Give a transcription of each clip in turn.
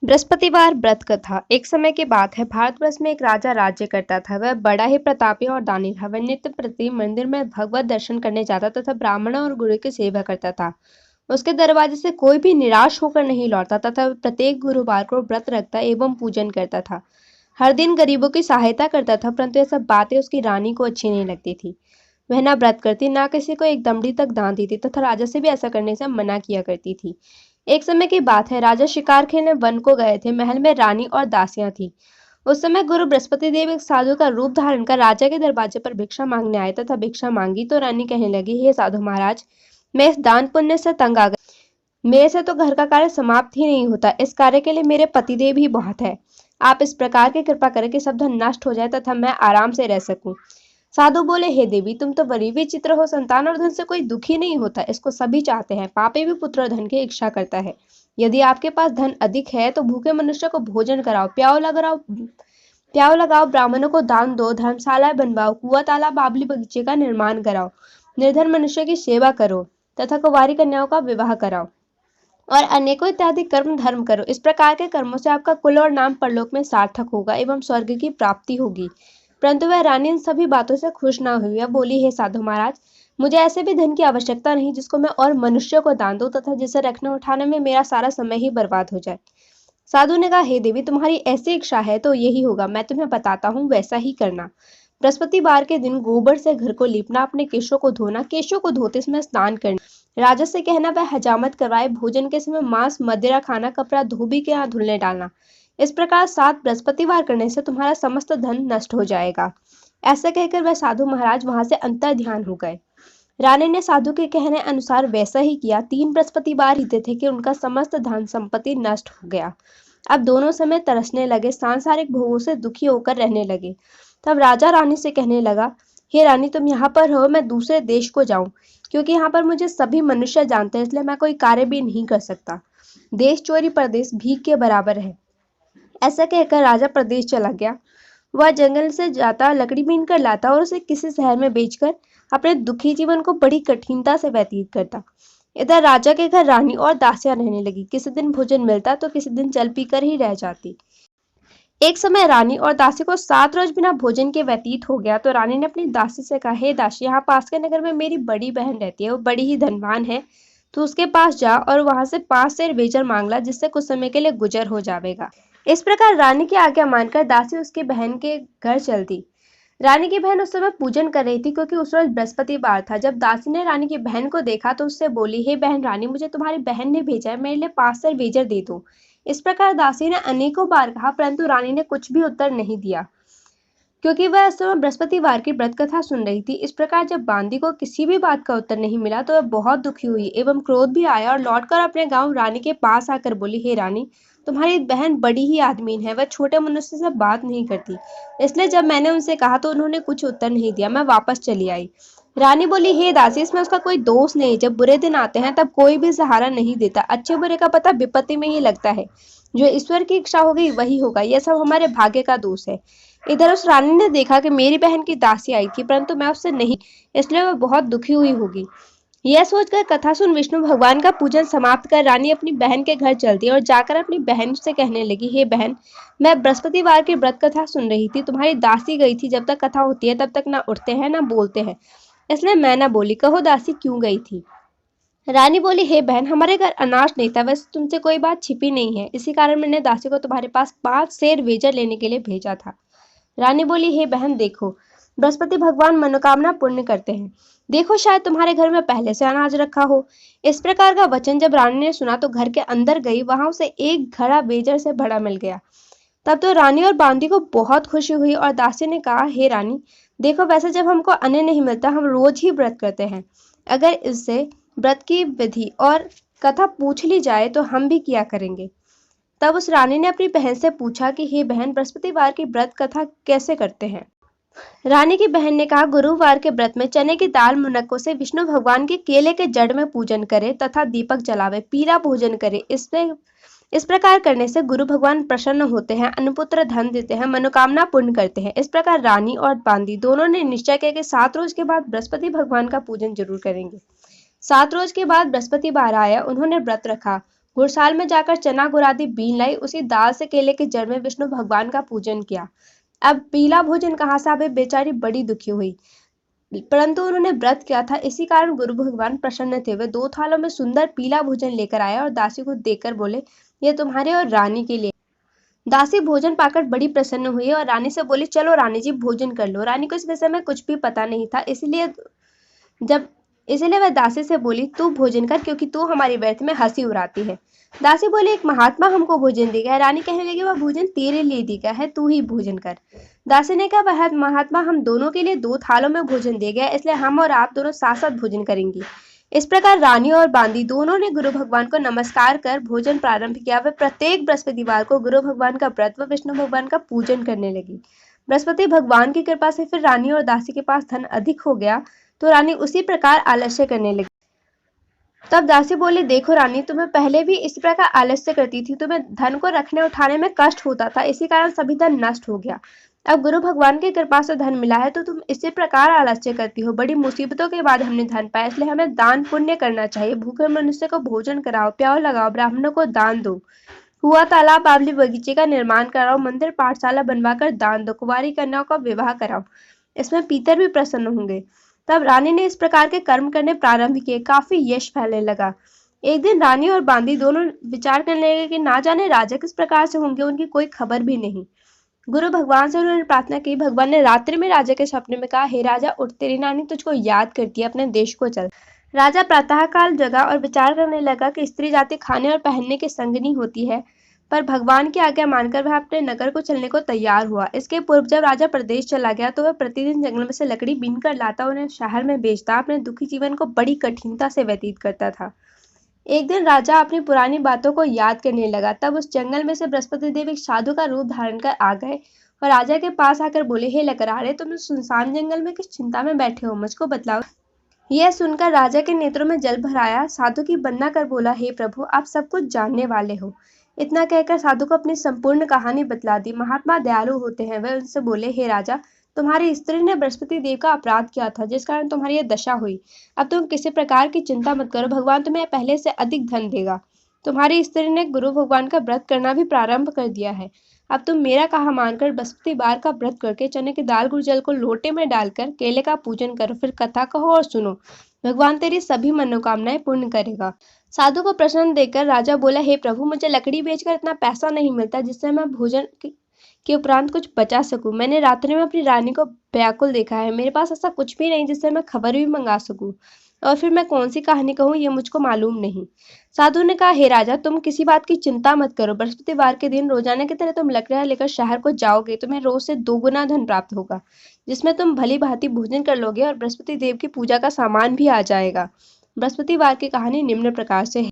बृहस्पतिवार व्रत कथा। एक समय की बात है, भारतवर्ष में एक राजा राज्य करता था। वह बड़ा ही प्रतापी और दानी था। वह नित्य प्रति मंदिर में भगवत दर्शन करने जाता तथा ब्राह्मणों और गुरु की सेवा करता था। उसके दरवाजे से कोई भी निराश होकर नहीं लौटता तथा वह प्रत्येक गुरुवार को व्रत रखता एवं पूजन करता था। हर दिन गरीबों की सहायता करता था, परंतु ये सब बातें उसकी रानी को अच्छी नहीं लगती थी। वह ना व्रत करती, ना किसी को एक दमड़ी तक दान देती तथा राजा से भी ऐसा करने से मना किया करती थी। एक समय की बात है, राजा शिकार खेलने वन को गए थे। महल में रानी और दासियां थी। उस समय गुरु बृहस्पति देव एक साधु का रूप धारण कर राजा के दरवाजे पर भिक्षा मांगने आए तथा भिक्षा मांगी तो रानी कहने लगी, हे साधु महाराज, मैं इस दान पुण्य से तंग आ गई। मेरे से तो घर का कार्य समाप्त ही नहीं होता। इस कार्य के लिए मेरे पतिदेव ही बहुत है। आप इस प्रकार की कृपा करें कि सब धन नष्ट हो जाए तथा मैं आराम से रह सकूं। साधु बोले, हे देवी, तुम तो बड़ी विचित्र हो। संतान और धन से कोई दुखी नहीं होता, इसको सभी चाहते हैं। पापी भी पुत्र और धन की इच्छा करता है। यदि आपके पास धन अधिक है तो भूखे मनुष्य को भोजन कराओ, प्याव लगाओ, ब्राह्मणों को दान दो, धर्मशाला बनवाओ, कुआं तालाब बावली बगीचे का निर्माण कराओ, निर्धन मनुष्य की सेवा करो तथा कुंवारी कन्याओं का विवाह कराओ और अनेकों इत्यादि कर्म धर्म करो। इस प्रकार के कर्मों से आपका कुल और नाम परलोक में सार्थक होगा एवं स्वर्ग की प्राप्ति होगी। परंतु वह रानी इन सभी बातों से खुश न हुई। वह बोली, हे साधु महाराज, मुझे ऐसे भी धन की आवश्यकता नहीं जिसको मैं और मनुष्य को दान दूं तथा जिसे रखने उठाने में मेरा सारा समय ही बर्बाद हो जाए। साधु ने कहा, हे देवी, तुम्हारी ऐसी इच्छा है तो यही होगा। मैं तुम्हें बताता हूँ, वैसा ही करना। बृहस्पतिवार के दिन गोबर से घर को लीपना, अपने केशों को धोना, केशों को धोते समय स्नान करना, राजा से कहना वह हजामत करवाए, भोजन के समय मांस मदिरा खाना, कपड़ा धोबी के यहाँ धुलने डालना। इस प्रकार 7 बृहस्पतिवार करने से तुम्हारा समस्त धन नष्ट हो जाएगा। ऐसा कहकर वह साधु महाराज वहां से अंतर ध्यान हो गए। रानी ने साधु के कहने अनुसार वैसा ही किया। 3 बृहस्पतिवार बीते थे कि उनका समस्त धन संपत्ति नष्ट हो गया। अब दोनों समय तरसने लगे, सांसारिक भोगों से दुखी होकर रहने लगे। तब राजा रानी से कहने लगा, हे रानी, तुम यहाँ पर रहो, मैं दूसरे देश को जाऊं, क्योंकि यहाँ पर मुझे सभी मनुष्य जानते हैं, इसलिए मैं कोई कार्य भी नहीं कर सकता। देश चोरी परदेश भीख के बराबर है। ऐसा कहकर राजा प्रदेश चला गया। वह जंगल से जाता, लकड़ी बीन कर लाता और उसे किसी शहर में बेचकर अपने दुखी जीवन को बड़ी कठिनता से व्यतीत करता। इधर राजा के घर रानी और दासियां रहने लगी। किसी दिन भोजन मिलता तो किसी दिन जल पीकर ही रह जाती। एक समय रानी और दासी को 7 रोज बिना भोजन के व्यतीत हो गया तो रानी ने अपनी दासी से कहा, हे दासी, यहाँ पास के नगर में मेरी बड़ी बहन रहती है। वो बड़ी ही धनवान है। तो उसके पास जा और वहां से 5 सेर बेजर मांग ला, जिससे कुछ समय के लिए गुजर हो जाएगा। इस प्रकार रानी की आज्ञा मानकर दासी उसकी बहन के घर चल दी। रानी की बहन उस समय पूजन कर रही थी, क्योंकि उस रोज बृहस्पतिवार था। जब दासी ने रानी की बहन को देखा तो उससे बोली, हे बहन रानी, मुझे तुम्हारी बहन ने भेजा है, मेरे लिए 5 सेर बेजर दे दो। इस प्रकार दासी ने अनेकों बार कहा, परंतु रानी ने कुछ भी उत्तर नहीं दिया, क्योंकि वह उस समय बृहस्पतिवार की व्रत कथा सुन रही थी। इस प्रकार जब बांदी को किसी भी बात का उत्तर नहीं मिला तो वह बहुत दुखी हुई एवं क्रोध भी आया और लौटकर अपने गांव रानी के पास आकर बोली, हे रानी, तुम्हारी बहन बड़ी ही आदमीन है। वह छोटे मनुष्य से बात नहीं करती, इसलिए जब मैंने उनसे कहा तो उन्होंने कुछ उत्तर नहीं दिया। मैं वापस चली आई। रानी बोली, हे दासी, इसमें उसका कोई दोष नहीं। जब बुरे दिन आते हैं तब कोई भी सहारा नहीं देता। अच्छे बुरे का पता विपत्ति में ही लगता है। जो ईश्वर की इच्छा होगी वही होगा। यह सब हमारे भाग्य का दोष है। इधर उस रानी ने देखा कि मेरी बहन की दासी आई थी, परंतु मैं उससे नहीं, इसलिए वह बहुत दुखी हुई होगी। यह सोचकर कथा सुन विष्णु भगवान का पूजन समाप्त कर रानी अपनी बहन के घर चलती और जाकर अपनी बहन से कहने लगी, हे बहन, मैं बृहस्पतिवार की व्रत कथा सुन रही थी। तुम्हारी दासी गई थी। जब तक कथा होती है तब तक ना उठते हैं ना बोलते हैं, इसलिए मैं ना बोली। कहो दासी, क्यों गई थी? रानी बोली, हे बहन, हमारे घर अनाज नहीं था। वैसे तुमसे कोई बात छिपी नहीं है, इसी कारण मैंने दासी को तुम्हारे पास 5 सेर वेजर लेने के लिए भेजा था। रानी बोली, हे बहन, देखो, बृहस्पति भगवान मनोकामना पूर्ण करते हैं। देखो, शायद तुम्हारे घर में पहले से अनाज रखा हो। इस प्रकार का वचन जब रानी ने सुना तो घर के अंदर गई। वहां उसे एक घड़ा बेजर से भरा मिल गया। तब तो रानी और बांदी को बहुत खुशी हुई और दासी ने कहा, हे रानी, देखो, वैसे जब हमको अन्न नहीं मिलता हम रोज ही व्रत करते हैं। अगर इससे व्रत की विधि और कथा पूछ ली जाए तो हम भी किया करेंगे। तब उस रानी ने अपनी बहन से पूछा कि हे बहन, बृहस्पतिवार की व्रत कथा कैसे करते हैं? रानी की बहन ने कहा, गुरुवार के व्रत में चने की दाल मुनक्कों से विष्णु भगवान के केले के जड़ में पूजन करे तथा दीपक जलावे, पीला भोजन करे। इस प्रकार करने से गुरु भगवान प्रसन्न होते हैं, अन्नपुत्र धन देते हैं, मनोकामना पूर्ण करते हैं। इस प्रकार रानी और बांदी दोनों ने निश्चय किया कि 7 रोज के बाद बृहस्पति भगवान का पूजन जरूर करेंगे। 7 रोज के बाद बृहस्पतिवार आया। उन्होंने व्रत रखा, घुड़साल में जाकर चना गुरादी बीन लाई, उसी दाल से केले के जड़ में विष्णु भगवान का पूजन किया। अब पीला भोजन कहाँ से आवे, बेचारी बड़ी दुखी हुई, परंतु उन्होंने व्रत किया था, इसी कारण गुरु भगवान प्रसन्न थे। वे 2 थालों में सुंदर पीला भोजन लेकर आए और दासी को देकर बोले, ये तुम्हारे और रानी के लिए। दासी भोजन पाकर बड़ी प्रसन्न हुई और रानी से बोली, चलो रानी जी भोजन कर लो। रानी को इस विषय में कुछ भी पता नहीं था, जब इसलिए वह दासी से बोली, तू भोजन कर, क्योंकि तू हमारी व्यर्थ में हंसी उड़ाती है। दासी बोली, एक महात्मा हमको भोजन दे गया है। रानी कहने लगी, वह भोजन तेरे लिए दी गया है, तू ही भोजन कर। दासी ने कहा, वह महात्मा हम दोनों के लिए 2 थालों में भोजन दे गया, इसलिए हम और आप दोनों साथ साथ भोजन करेंगी। इस प्रकार रानी और बांदी दोनों ने गुरु भगवान को नमस्कार कर भोजन प्रारंभ किया। वे प्रत्येक बृहस्पतिवार को गुरु भगवान का व्रत व विष्णु भगवान का पूजन करने लगी। बृहस्पति भगवान की कृपा से फिर रानी और दासी के पास धन अधिक हो गया, तो रानी उसी प्रकार आलस्य करने लगी। तब दासी बोली, देखो रानी, तुम्हें पहले भी इसी प्रकार आलस्य करती थी, तुम्हें धन को रखने उठाने में कष्ट होता था, इसी कारण सभी धन नष्ट हो गया। अब गुरु भगवान की कृपा से धन मिला है, तो तुम इसी प्रकार आलस्य करती हो। बड़ी मुसीबतों के बाद हमने धन पाया, इसलिए हमें दान पुण्य करना चाहिए। भूखे मनुष्य को भोजन कराओ, प्याऊ लगाओ, ब्राह्मणों को दान दो, कुआं तालाब बावली बगीचे का निर्माण कराओ, मंदिर पाठशाला बनवाकर दान दो, कुंवारी कन्याओं का विवाह कराओ, इसमें पीतर भी प्रसन्न होंगे। तब रानी ने इस प्रकार के कर्म करने प्रारंभ किए, काफी यश फैलने लगा। एक दिन रानी और बांदी दोनों विचार करने लगे कि ना जाने राजा किस प्रकार से होंगे, उनकी कोई खबर भी नहीं। गुरु भगवान से उन्होंने प्रार्थना की। भगवान ने रात्रि में राजा के सपने में कहा, हे राजा उठ, तेरी रानी तुझको याद करती है, अपने देश को चल। राजा प्रातःकाल जगा और विचार करने लगा कि स्त्री जाति खाने और पहनने की संगनी होती है, पर भगवान की आज्ञा मानकर वह अपने नगर को चलने को तैयार हुआ। इसके पूर्व जब राजा प्रदेश चला गया तो वह प्रतिदिन जंगल में से लकड़ी बीन कर लाता, उन्हें शहर में बेचता, अपने दुखी जीवन को बड़ी कठिनता से व्यतीत करता था। एक दिन राजा अपनी पुरानी बातों को याद करने लगा। तब उस जंगल में से बृहस्पति देव एक साधु का रूप धारण कर आ गए और राजा के पास आकर बोले, हे लकड़हारे, तुम इस सुनसान जंगल में किस चिंता में बैठे हो, मुझको बतलाओ। यह सुनकर राजा के नेत्रों में जल भर आया। साधु की वंदना कर बोला, हे प्रभु, आप सब कुछ जानने वाले हो। इतना कहकर साधु को अपनी संपूर्ण कहानी बतला दी। महात्मा दयालु होते हैं। वह उनसे बोले, हे राजा, तुम्हारी स्त्री ने बृहस्पति देव का अपराध किया था, जिस कारण तुम्हारी यह दशा हुई। अब तुम किसी प्रकार की चिंता मत करो, भगवान तुम्हें पहले से अधिक धन देगा। तुम्हारी स्त्री ने गुरु भगवान का व्रत करना भी प्रारंभ कर दिया है। अब तुम मेरा कहा मानकर बृहस्पतिवार का व्रत करके चने की दाल गुड़ जल को लोटे में डालकर केले का पूजन करो, फिर कथा कहो और सुनो। भगवान तेरी सभी मनोकामनाएं पूर्ण करेगा। साधु को प्रश्न देकर राजा बोला, हे प्रभु, मुझे लकड़ी बेचकर इतना पैसा नहीं मिलता जिससे मैं भोजन के उपरांत कुछ बचा सकूं। मैंने रात्रि में अपनी रानी को व्याकुल देखा है। मेरे पास ऐसा कुछ भी नहीं जिससे मैं खबर भी मंगा सकूं, और फिर मैं कौन सी कहानी कहूँ ये मुझको मालूम नहीं। साधु ने कहा, हे राजा, तुम किसी बात की चिंता मत करो। बृहस्पतिवार के दिन रोजाना की तरह तुम लकड़ियां लेकर शहर को जाओगे, तुम्हें रोज से 2 गुना धन प्राप्त होगा, जिसमें तुम भली भांति भोजन कर लोगे और बृहस्पति देव की पूजा का सामान भी आ जाएगा। बृहस्पतिवार की कहानी निम्न प्रकार से है।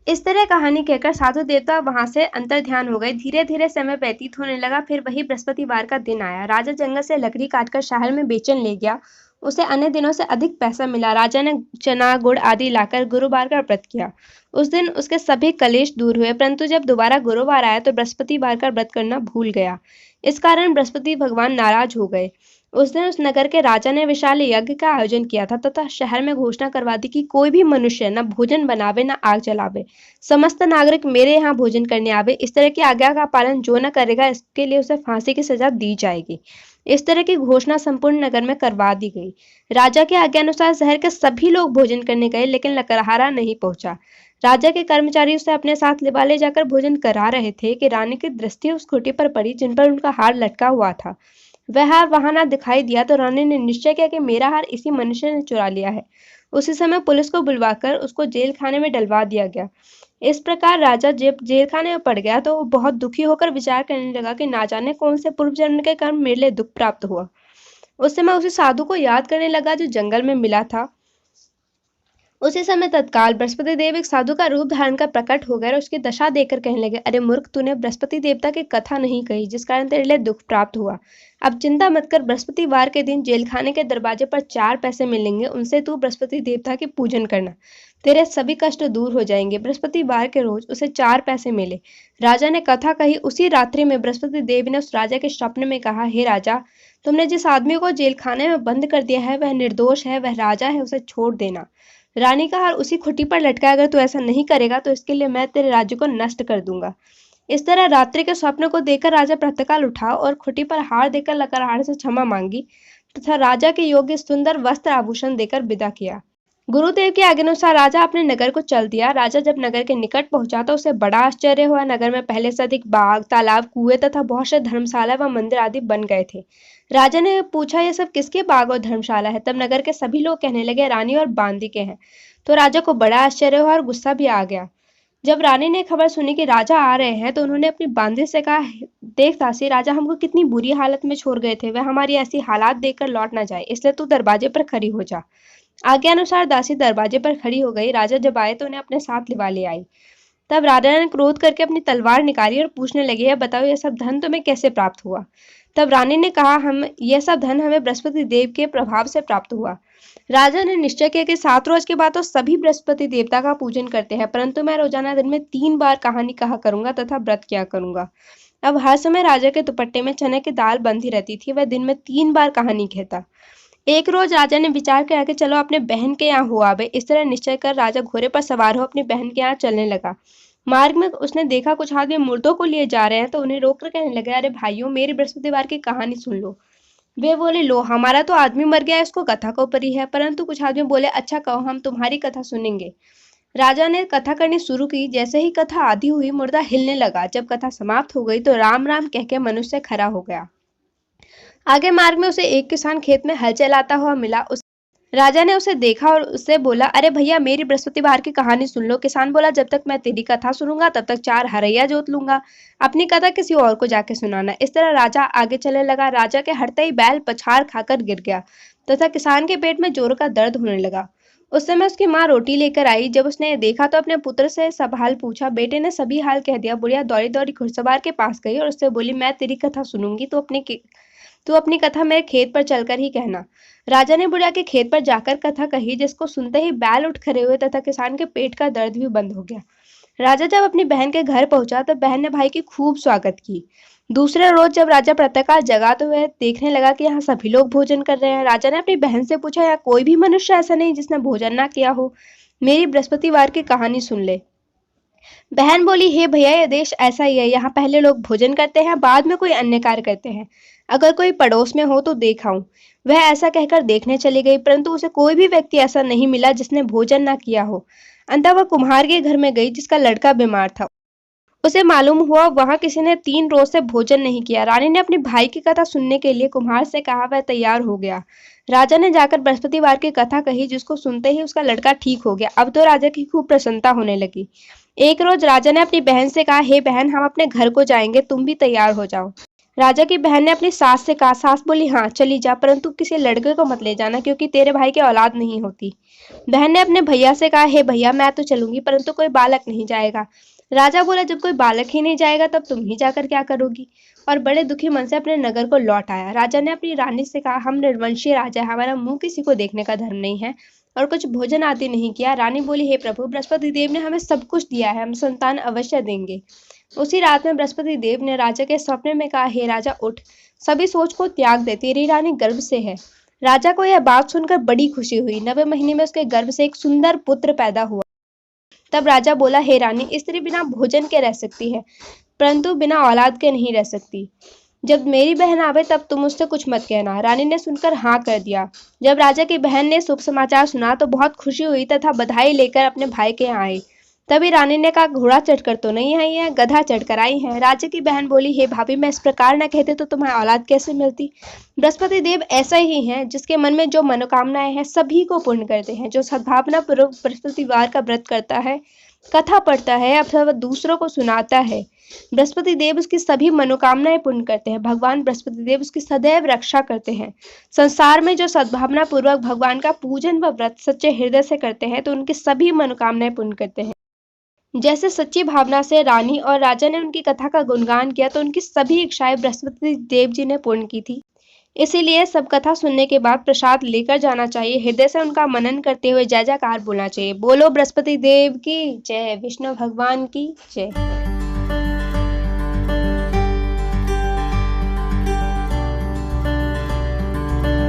इस तरह कहानी कहकर साधु देवता वहां से अंतर ध्यान हो गए। धीरे धीरे समय व्यतीत होने लगा। फिर वही बृहस्पतिवार का दिन आया। राजा जंगल से लकड़ी काटकर शहर में बेचन ले गया। उसे अन्य दिनों से अधिक पैसा मिला। राजा ने चना गुड़ आदि लाकर गुरुवार का व्रत किया। उस दिन उसके सभी कलेश दूर हुए, परंतु जब दोबारा गुरुवार आया तो बृहस्पतिवार का व्रत करना भूल गया। इस कारण बृहस्पति भगवान नाराज हो गए। उस दिन उस नगर के राजा ने विशाल यज्ञ का आयोजन किया था तथा शहर में घोषणा करवा दी कि कोई भी मनुष्य न भोजन बनावे न आग जलावे, समस्त नागरिक मेरे यहाँ भोजन करने आवे। इस तरह की आज्ञा का पालन जो न करेगा इसके लिए उसे फांसी की सजा दी जाएगी। इस तरह की घोषणा संपूर्ण नगर में करवा दी गई। राजा के आज्ञानुसार शहर के सभी लोग भोजन करने गए, लेकिन लकड़हारा नहीं पहुंचा। राजा के कर्मचारी उसे अपने साथ ले जाकर भोजन करा रहे थे कि रानी की दृष्टि उस खूंटी पर पड़ी जिन पर उनका हार लटका हुआ था। वह हार वहां ना दिखाई दिया तो रानी ने निश्चय किया कि मेरा हार इसी मनुष्य ने चुरा लिया है। उसी समय पुलिस को बुलवाकर उसको जेल खाने में डलवा दिया गया। इस प्रकार राजा जब जेल खाने में पड़ गया तो वो बहुत दुखी होकर विचार करने लगा कि ना जाने कौन से पूर्व जन्म के कर्म मेरे लिए दुख प्राप्त हुआ। उस समय उसी साधु को याद करने लगा जो जंगल में मिला था। उसी समय तत्काल बृहस्पति देव एक साधु का रूप धारण कर प्रकट हो गए और उसकी दशा देखकर कहने लगे, अरे मूर्ख, तूने बृहस्पति देवता की कथा नहीं कही जिस कारण तेरे लिए दुख प्राप्त हुआ। अब चिंता मत कर, बृहस्पतिवार के दिन जेल खाने के दरवाजे पर 4 पैसे मिलेंगे, उनसे तू बृहस्पति देवता की पूजन करना, तेरे सभी कष्ट दूर हो जाएंगे। बृहस्पतिवार के रोज उसे 4 पैसे मिले। राजा ने कथा कही। उसी रात्रि में बृहस्पति देव ने उस राजा के स्वप्न में कहा, हे राजा, तुमने जिस आदमी को जेल खाने में बंद कर दिया है वह निर्दोष है, वह राजा है, उसे छोड़ देना। रानी का हार उसी खुंटी पर लटका, अगर तू ऐसा नहीं करेगा तो इसके लिए मैं तेरे राज्य को नष्ट कर दूंगा। इस तरह रात्रि के स्वप्न को देखकर राजा प्रातःकाल उठा और खुंटी पर हार देकर लकड़हार से क्षमा मांगी तथा राजा के योग्य सुंदर वस्त्र आभूषण देकर विदा किया। गुरुदेव के आज्ञानुसार राजा अपने नगर को चल दिया। राजा जब नगर के निकट पहुंचा तो उसे बड़ा आश्चर्य हुआ। नगर में पहले से अधिक बाग, तालाब, कुएं तथा बहुत से धर्मशाला व मंदिर आदि बन गए थे। राजा ने पूछा, ये सब किसके बाग और धर्मशाला है? तब नगर के सभी लोग कहने लगे, रानी और बांदी के हैं। तो राजा को बड़ा आश्चर्य हुआ और गुस्सा भी आ गया। जब रानी ने खबर सुनी कि राजा आ रहे हैं तो उन्होंने अपनी बांदी से कहा, देख दासी, राजा हमको कितनी बुरी हालत में छोड़ गए थे, वह हमारी ऐसी हालात देखकर लौट ना जाए, इसलिए तू दरवाजे पर खड़ी हो जा। आज्ञा अनुसार दासी दरवाजे पर खड़ी हो गई। राजा जब आए तो उन्हें अपने साथ लिवा ले आई। तब राजा ने क्रोध करके अपनी तलवार निकाली और पूछने लगे, यह बताओ, यह सब धन तुम्हें कैसे प्राप्त हुआ? तब रानी ने कहा, हम यह सब धन हमें बृहस्पति देव के प्रभाव से प्राप्त हुआ। राजा ने निश्चय किया कि 7 रोज के बाद तो सभी बृहस्पति देवता का पूजन करते हैं, परंतु मैं रोजाना दिन में 3 बार कहानी कहा करूंगा तथा व्रत किया करूंगा। अब हर समय राजा के दुपट्टे में चने की दाल बंधी रहती थी। वह दिन में 3 बार कहानी कहता। एक रोज राजा ने विचार किया कि चलो अपने बहन के यहाँ हो आवे। इस तरह निश्चय कर राजा घोड़े पर सवार हो अपनी बहन के यहाँ चलने लगा। मार्ग में उसने देखा कुछ आदमी मुर्दों को लिए जा रहे हैं तो उन्हें रोककर कहने लगे, अरे भाइयों, मेरी बृहस्पतिवार की कहानी सुन लो। वे बोले, लो, हमारा तो आदमी मर गया, इसको कथा को परी है। परंतु कुछ आदमी बोले, अच्छा कहो, हम तुम्हारी कथा सुनेंगे। राजा ने कथा करनी शुरू की। जैसे ही कथा आधी हुई, मुर्दा हिलने लगा। जब कथा समाप्त हो गई तो राम राम कह के मनुष्य खड़ा हो गया। आगे मार्ग में उसे एक किसान खेत में हल चलाता हुआ मिला। राजा ने उसे देखा और उससे बोला, अरे भैया, मेरी बृहस्पतिवार की कहानी सुन लो। किसान बोला, जब तक मैं तेरी कथा सुनूंगा तब तक 4 हरैया जोत लूंगा, अपनी कथा किसी और को जाके सुनाना। इस तरह राजा आगे चलने लगा। राजा के हटते ही बैल पछाड़ खाकर गिर गया तथा किसान के पेट में जोरों का दर्द होने लगा। उस समय उसकी माँ रोटी लेकर आई। जब उसने देखा तो अपने पुत्र से सब हाल पूछा। बेटे ने सभी हाल कह दिया। बुढ़िया दौड़ी दौड़ी घुड़सवार के पास गई और उससे बोली, मैं तेरी कथा सुनूंगी, तू अपनी कथा मेरे खेत पर चलकर ही कहना। राजा ने बुढ़िया के खेत पर जाकर कथा कही, जिसको सुनते ही बैल उठ खड़े हुए तथा किसान के पेट का दर्द भी बंद हो गया। राजा जब अपनी बहन के घर पहुंचा तो बहन ने भाई की खूब स्वागत की। दूसरे रोज जब राजा प्रातःकाल जगा तो वह देखने लगा कि यहाँ सभी लोग भोजन कर रहे हैं। राजा ने अपनी बहन से पूछा, यहाँ कोई भी मनुष्य ऐसा नहीं जिसने भोजन ना किया हो? मेरी बृहस्पतिवार की कहानी सुन ले। बहन बोली, हे भैया, ये देश ऐसा ही है, यहाँ पहले लोग भोजन करते हैं, बाद में कोई अन्य कार्य करते हैं। अगर कोई पड़ोस में हो तो देख आऊं। वह ऐसा कहकर देखने चली गई, परंतु उसे कोई भी व्यक्ति ऐसा नहीं मिला जिसने भोजन ना किया हो। अंततः वह कुम्हार के घर में गई जिसका लड़का बीमार था। उसे मालूम हुआ वहां किसी ने 3 रोज से भोजन नहीं किया। रानी ने अपने भाई की कथा सुनने के लिए कुम्हार से कहा। वह तैयार हो गया। राजा ने जाकर बृहस्पतिवार की कथा कही, जिसको सुनते ही उसका लड़का ठीक हो गया। अब तो राजा की खूब प्रसन्नता होने लगी। एक रोज राजा ने अपनी बहन से कहा, हे बहन, हम अपने घर को जाएंगे, तुम भी तैयार हो जाओ। राजा की बहन ने अपनी सास से कहा। सास बोली, हाँ चली जा, परंतु किसी लड़के को मत ले जाना, क्योंकि तेरे भाई की औलाद नहीं होती। बहन ने अपने भैया से कहा, हे भैया, मैं तो चलूंगी, परंतु कोई बालक नहीं जाएगा। राजा बोला, जब कोई बालक ही नहीं जाएगा तब तुम ही जाकर क्या करोगी? और बड़े दुखी मन से अपने नगर को लौट आया। राजा ने अपनी रानी से कहा, हम निर्वंशीय राजा है, हमारा मुंह किसी को देखने का धर्म नहीं है और कुछ भोजन आदि नहीं किया। रानी बोली, हे प्रभु, बृहस्पति देव ने हमें सब कुछ दिया है, हम संतान अवश्य देंगे। उसी रात में बृहस्पति देव ने राजा के स्वप्न में कहा, हे राजा, उठ, सभी सोच को त्याग दे, तेरी रानी गर्भ से है। राजा को यह बात सुनकर बड़ी खुशी हुई। 9वें महीने में उसके गर्भ से एक सुंदर पुत्र पैदा हुआ। तब राजा बोला, हे रानी, स्त्री बिना भोजन के रह सकती है, परंतु बिना औलाद के नहीं रह सकती। जब मेरी बहन आवे तब तुम उससे कुछ मत कहना। रानी ने सुनकर हाँ कर दिया। जब राजा की बहन ने शुभ समाचार सुना तो बहुत खुशी हुई तथा बधाई लेकर अपने भाई के यहाँ आई। तभी रानी ने कहा, घोड़ा चढ़कर तो नहीं आई है, गधा चढ़कर आई है। राजा की बहन बोली, हे भाभी, मैं इस प्रकार न कहते तो तुम्हें औलाद कैसे मिलती? बृहस्पति देव ऐसा ही है, जिसके मन में जो मनोकामनाएं हैं सभी को पूर्ण करते हैं। जो सद्भावना पूर्वक बृहस्पतिवार का व्रत करता है, कथा पढ़ता है अथवा दूसरों को सुनाता है, बृहस्पति देव उसकी सभी मनोकामनाएं पूर्ण करते हैं। भगवान बृहस्पति देव उसकी सदैव रक्षा करते हैं। संसार में जो सद्भावना पूर्वक भगवान का पूजन व व्रत सच्चे हृदय से करते हैं तो उनकी सभी मनोकामनाएं पूर्ण करते हैं। जैसे सच्ची भावना से रानी और राजा ने उनकी कथा का गुणगान किया तो उनकी सभी इच्छाएं बृहस्पति देव जी ने पूर्ण की थी। इसीलिए सब कथा सुनने के बाद प्रसाद लेकर जाना चाहिए। हृदय से उनका मनन करते हुए जय जयकार बोलना चाहिए। बोलो बृहस्पति देव की जय, विष्णु भगवान की जय।